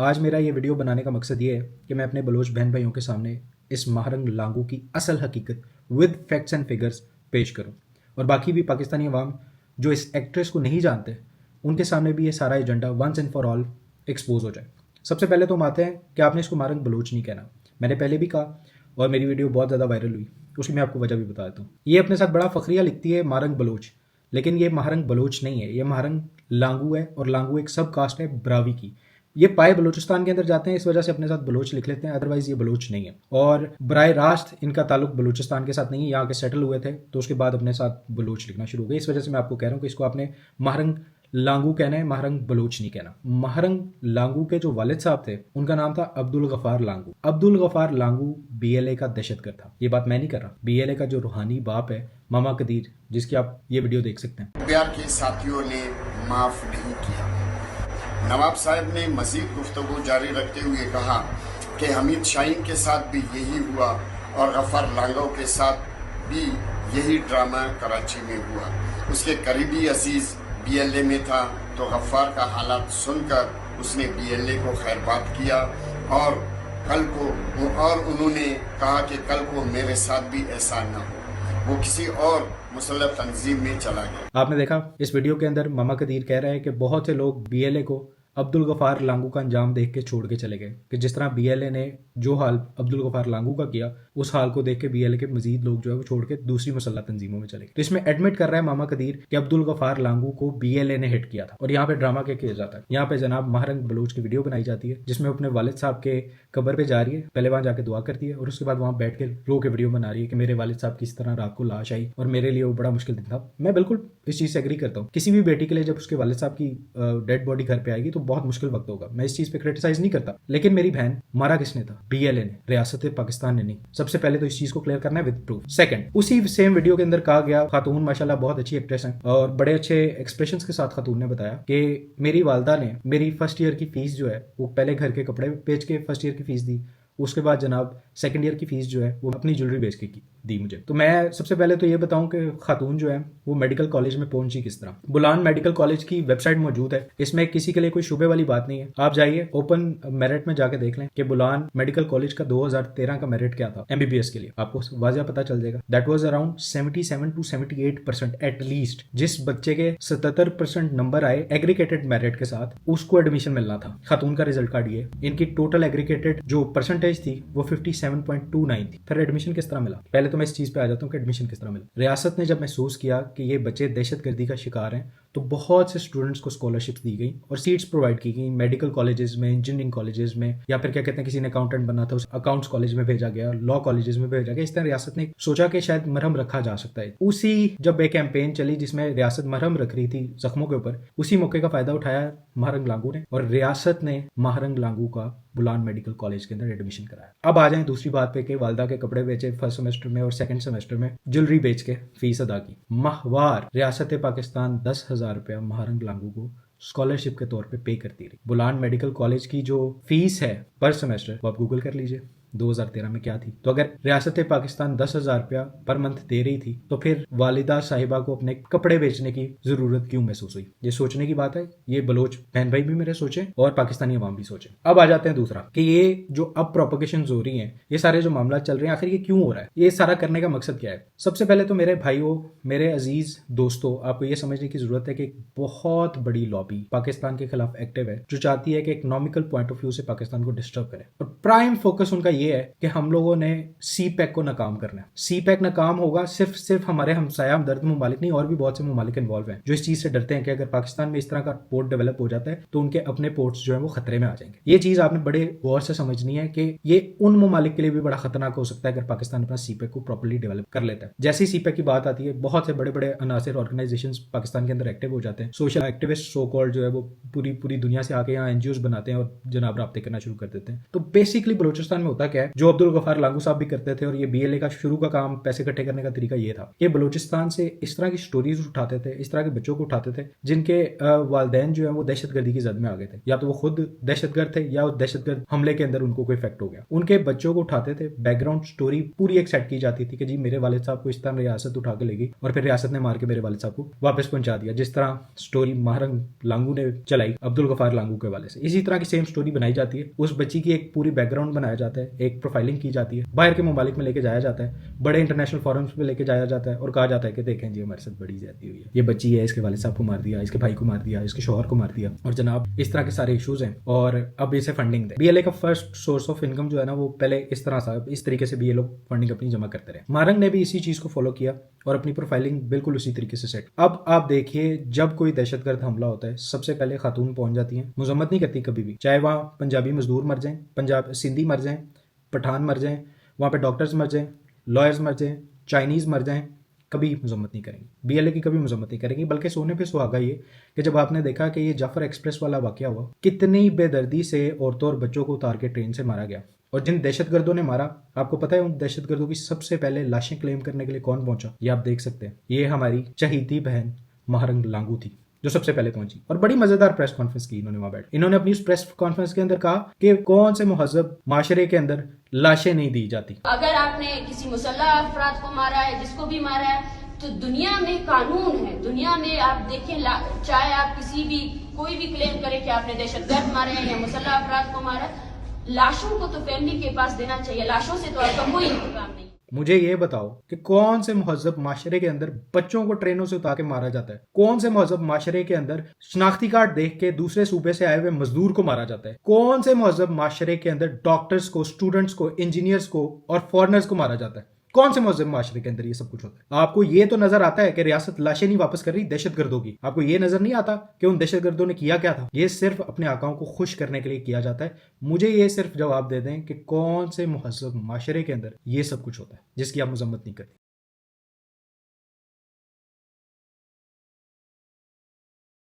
आज मेरा ये वीडियो बनाने का मकसद ये है कि मैं अपने बलोच बहन भाइयों के सामने इस महारंग लांगू की असल हकीकत विद फैक्ट्स एंड फिगर्स पेश करूं और बाकी भी पाकिस्तानी अवाम जो इस एक्ट्रेस को नहीं जानते उनके सामने भी ये सारा agenda once and for all expose हो जाए। सबसे पहले तो हम आते हैं कि आपने इसको महारंग बलोच नहीं कहना। मैंने पहले भी कहा और मेरी वीडियो बहुत ज़्यादा वायरल हुई, उसकी मैं आपको वजह भी बता देता हूँ। ये अपने साथ बड़ा फखरिया लिखती है महारंग बलोच, लेकिन ये महारंग बलोच नहीं है, ये महारंग लांगू है और लांगू एक सब कास्ट है ब्रावी की। ये पाए बलूचिस्तान के अंदर जाते हैं, इस वजह से अपने साथ बलोच लिख लेते हैं, अदरवाइज ये बलोच नहीं है। और बराए रास्त इनका ताल्लुक बलूचिस्तान के साथ नहीं है, यहाँ के सेटल हुए थे तो उसके बाद अपने साथ बलोच लिखना शुरू हो गए। इस वजह से मैं आपको कह रहा हूँ कि इसको आपने महारंग लांगू कहना है, महारंग बलोच नहीं कहना। महारंग लांगू के जो वालिद साहब थे उनका नाम था अब्दुल गफार लांगू। अब्दुल गफार लांगू बीएलए का दहशतगर्द था। ये बात मैं नहीं कर रहा, बीएलए का जो रूहानी बाप है मामा कदीर, जिसकी आप ये वीडियो देख सकते हैं। प्यार के साथियों ने माफ नहीं किया। नवाब साहब ने मजीद गुफ्तगू जारी रखते हुए कहा कि हमीद शाहीन के साथ भी यही हुआ और गफार लांगो के साथ भी यही ड्रामा कराची में हुआ। उसके करीबी अजीज बीएलए में था तो गफार का हालात सुनकर उसने बीएलए को खैरबाद किया और उन्होंने कहा कि कल को मेरे साथ भी ऐसा न हो। वो किसी और मुसल्लह तंजीम में चला गया। आपने देखा इस वीडियो के अंदर मामा कदीर कह रहे हैं कि बहुत से लोग बीएलए को अब्दुल गफार लांगू का अंजाम देख के छोड़ के चले गए, कि जिस तरह बीएलए ने जो हाल अब्दुल गफार लांगू का किया उस हाल को देख के बीएलए के मजीद लोग जो है वो छोड़ के दूसरी मुसल्लह तंजीमों में चले गए। तो इसमें एडमिट कर रहा है मामा कदीर कि अब्दुल गफार लांगू को बीएलए ने हिट किया था। और यहाँ पे ड्रामा क्या किया जाता है, यहाँ पे जनाब महारंग बलोच की वीडियो बनाई जाती है जिसमें अपने वालिद साहब के कब्र पे जा रही है, पहले वहां जाके दुआ करती है और उसके बाद वहां बैठ के रो के वीडियो बना रही है कि मेरे वालिद साहब की इस तरह रात को लाश आई और मेरे लिए वो बड़ा मुश्किल दिन था। मैं बिल्कुल इस चीज से एग्री करता हूँ। किसी भी बेटी के लिए जब उसके वालिद साहब की डेड बॉडी घर पे आएगी तो बहुत मुश्किल वक्त होगा, मैं इस चीज पे क्रिटिसाइज नहीं करता। लेकिन मेरी बहन मारा किसने था? बीएलए ने, रियासत पाकिस्तान ने नहीं। सबसे पहले तो इस चीज को क्लियर करना है विद प्रूफ। सेकंड, उसी सेम वीडियो के अंदर कहा गया, खातून माशाल्लाह बहुत अच्छी एक्ट्रेस हैं और बड़े अच्छे एक्सप्रेशंस के साथ खातून ने बताया कि मेरी वालदा ने मेरी फर्स्ट ईयर की फीस जो है वो पहले घर के कपड़े बेच के फर्स्ट ईयर की फीस दी, उसके बाद जनाब सेकंड ईयर की फीस जो है वो अपनी ज्वेलरी बेच के दी मुझे। तो मैं सबसे पहले तो ये बताऊं कि खातून जो है वो मेडिकल कॉलेज में पहुंची किस तरह। बुलान मेडिकल कॉलेज की वेबसाइट मौजूद है, इसमें किसी के लिए कोई शुबे वाली बात नहीं है। आप जाइए ओपन मेरिट में जाके देख लें कि बुलान मेडिकल कॉलेज का 2013 का मेरिट क्या था एमबीबीएस के लिए, आपको वाजिया पता चल जाएगा। That was around 77 to 78% at least. जिस बच्चे के 77% नंबर आए एग्रीगेटेड मेरिट के साथ उसको एडमिशन मिलना था। खातून का रिजल्ट कार्ड ये, इनकी टोटल एग्रीगेटेड जो परसेंटेज थी वो 57.29 थी। फिर एडमिशन किस तरह मिला? पहले तो मैं इस चीज पे आ जाता हूँ कि एडमिशन किस तरह मिला। रियासत ने जब महसूस किया कि ये बच्चे दहशतगर्दी का शिकार हैं तो बहुत से स्टूडेंट्स को स्कॉलरशिप्स दी गई और सीट्स प्रोवाइड की गई मेडिकल कॉलेजेस में, इंजीनियरिंग कॉलेजेस में, या फिर क्या कहते हैं किसी ने अकाउंटेंट बनना था उस अकाउंट्स कॉलेज में भेजा गया, लॉ कॉलेजेस में भेजा गया। इस तरह रियासत ने सोचा कि शायद मरहम रखा जा सकता है। उसी जब एक कैंपेन चली जिसमें रियासत मरहम रख रही थी जख्मों के ऊपर, उसी मौके का फायदा उठाया महारंग लांगू ने और रियासत ने महारंग लांगू का बुलान मेडिकल कॉलेज के अंदर एडमिशन कराया। अब आ जाए दूसरी बात पे कि वालदा के कपड़े बेचे फर्स्ट सेमेस्टर में और सेकंड सेमेस्टर में ज्वेलरी बेच के फीस अदा की। माहवार रियासत पाकिस्तान 10,000 रुपया महारंग लांगू को स्कॉलरशिप के तौर पे पे करती रही। बुलान मेडिकल कॉलेज की जो फीस है पर सेमेस्टर वो आप गूगल कर लीजिए 2013 में क्या थी। तो अगर रियासत पाकिस्तान 10,000 रुपया पर मंथ दे रही थी तो फिर वालिदा साहिबा को अपने कपड़े बेचने की जरूरत क्यों महसूस हुई? ये सोचने की बात है। ये बलोच बहन भाई भी मेरे सोचे और पाकिस्तानी अवाम भी सोचे। अब आ जाते हैं दूसरा कि ये जो अब प्रोपोगेशन हो रही है, ये सारे जो मामला चल रहे हैं, आखिर ये क्यों हो रहा है? ये सारा करने का मकसद क्या है? सबसे पहले तो मेरे भाइयों, मेरे अजीज दोस्तों, आपको ये समझने की जरूरत है कि एक बहुत बड़ी लॉबी पाकिस्तान के खिलाफ एक्टिव है जो चाहती है कि इकोनॉमिकल पॉइंट ऑफ व्यू से पाकिस्तान को डिस्टर्ब करे और प्राइम फोकस उनका ये है कि हम लोगों ने सी पैक को नाकाम करना है। सी पैक नाकाम होगा सिर्फ हमारे हमसाया हमदर्द ममालिक नहीं, और भी बहुत से ममालिक इन्वॉल्व हैं जो इस चीज से डरते हैं कि अगर पाकिस्तान में इस तरह का पोर्ट डेवलप हो जाता है तो उनके अपने पोर्ट्स जो है वो खतरे में आ जाएंगे। ये चीज आपने बड़े गौर से समझनी है कि ये उन ममालिक के लिए भी बड़ा खतरनाक हो सकता है अगर पाकिस्तान अपना सी पैक को प्रॉपर्ली डेवलप कर लेता है। जैसे ही सी पैक की बात आती है, बहुत से बड़े बड़े अनासिर ऑर्गेनाइजेशन पाकिस्तान के अंदर एक्टिव हो जाते हैं। सोशल एक्टिविस्ट सो कॉल्ड जो है वो पूरी दुनिया से आके यहाँ एनजीओ बनाते हैं और जनाब राब्ते करना शुरू कर देते हैं। तो बेसिकली बलूचिस्तान में होता क्या है, जो अब्दुल गफार लांगू साहब भी करते थे और ये बीएलए का शुरू का काम, पैसे इकट्ठे करने का तरीका ये था कि बलूचिस्तान से इस तरह की स्टोरीज उठाते थे, इस तरह के बच्चों को उठाते थे जिनके वालदैन जो है वो दहशतगर्दी की जद में आ गए थे, या तो वो खुद दहशतगर्द थे या उस दहशतगर्द हमले के अंदर उनको कोई इफेक्ट हो गया। उनके बच्चों को उठाते थे, बैकग्राउंड स्टोरी पूरी एक सेट की जाती थी कि जी मेरे वालिद साहब को इस तरह रियासत उठा के ले गई और फिर रियासत ने मार के मेरे वालिद साहब को वापस पहुंचा दिया, जिस तरह स्टोरी महारंग लांगू ने चलाई अब्दुल गफार लांगू के वाले से। इसी तरह की सेम स्टोरी बनाई जाती है, उस बच्ची की एक पूरी बैकग्राउंड बनाया जाता है, एक प्रोफाइलिंग की जाती है, बाहर के ममालिक में लेके जाया जाता है, बड़े इंटरनेशनल फोरम्स में लेके जाया जाता है और कहा जाता है कि देखें जी हमारे साथ बड़ी ज्यादती हुई है, ये बच्ची है, इसके वालिद साहब को मार दिया, इसके भाई को मार दिया, इसके शोहर को मार दिया, और जनाब इस तरह के सारे इश्यूज हैं और अब इसे फंडिंग दें। बीएलए का फर्स्ट सोर्स ऑफ इनकम जो है ना वो पहले इस तरह था, इस तरीके से भी ये लोग फंडिंग अपनी जमा करते रहे। मारंग ने भी इसी चीज को फॉलो किया और अपनी प्रोफाइलिंग बिल्कुल उसी तरीके से सेट। अब आप देखिए जब कोई दहशतगर्द हमला होता है सबसे पहले खातून पहुंच जाती हैं, मजम्मत नहीं करती कभी भी, चाहे वहाँ पंजाबी मजदूर मर जाएं, पंजाब सिंधी मर जाएं, पठान मर जाएं, वहाँ पे डॉक्टर्स मर जाएं, लॉयर्स मर जाएं, चाइनीज मर जाएं, कभी मजम्मत नहीं करेंगी। बीएलए की कभी मजम्मत नहीं करेंगी, बल्कि सोने पे सुहागा ये कि जब आपने देखा कि ये जाफर एक्सप्रेस वाला वाकया हुआ, कितनी बेदर्दी से औरतों और बच्चों को उतार के ट्रेन से मारा गया, और जिन दहशतगर्दों ने मारा, आपको पता है उन दहशतगर्दों की सबसे पहले लाशें क्लेम करने के लिए कौन पहुंचा? ये आप देख सकते हैं, ये हमारी चहीती बहन महारंग लांगू थी जो सबसे पहले पहुंची, और बड़ी मजेदार प्रेस कॉन्फ्रेंस की इन्होंने वहां बैठ। इन्होंने अपनी प्रेस कॉन्फ्रेंस के अंदर कहा कि कौन से मुहज़्ज़ब माशरे के अंदर लाशें नहीं दी जाती। अगर आपने किसी मुसल्लह अफराद को मारा है, जिसको भी मारा है, तो दुनिया में कानून है, दुनिया में आप देखें, चाहे आप किसी भी कोई भी क्लेम करे कि आपने दहशतगर्द मारे हैं या मुसल्लह अफराद को मारा, लाशों को तो फैमिली के पास देना चाहिए, लाशों से तो आपका कोई इंतजाम नहीं। मुझे ये बताओ कि कौन से मुहज़्ज़ब माशरे के अंदर बच्चों को ट्रेनों से उतार के मारा जाता है? कौन से मुहज़्ज़ब माशरे के अंदर शनाख्ती कार्ड देख के दूसरे सूबे से आए हुए मजदूर को मारा जाता है? कौन से मुहज़्ज़ब माशरे के अंदर डॉक्टर्स को, स्टूडेंट्स को, इंजीनियर्स को और फॉरेनर्स को मारा जाता है? कौन से मुहज़्ज़ब माशरे के अंदर ये सब कुछ होता है? आपको ये तो नजर आता है कि रियासत लाशें नहीं वापस कर रही दहशतगर्दों की, आपको ये नजर नहीं आता कि उन दहशतगर्दों ने किया क्या था? ये सिर्फ अपने आकाओं को खुश करने के लिए किया जाता है। मुझे ये सिर्फ जवाब दे दें कि कौन से मुहज़्ज़ब माशरे के अंदर ये सब कुछ होता है जिसकी आप मजम्मत नहीं करती।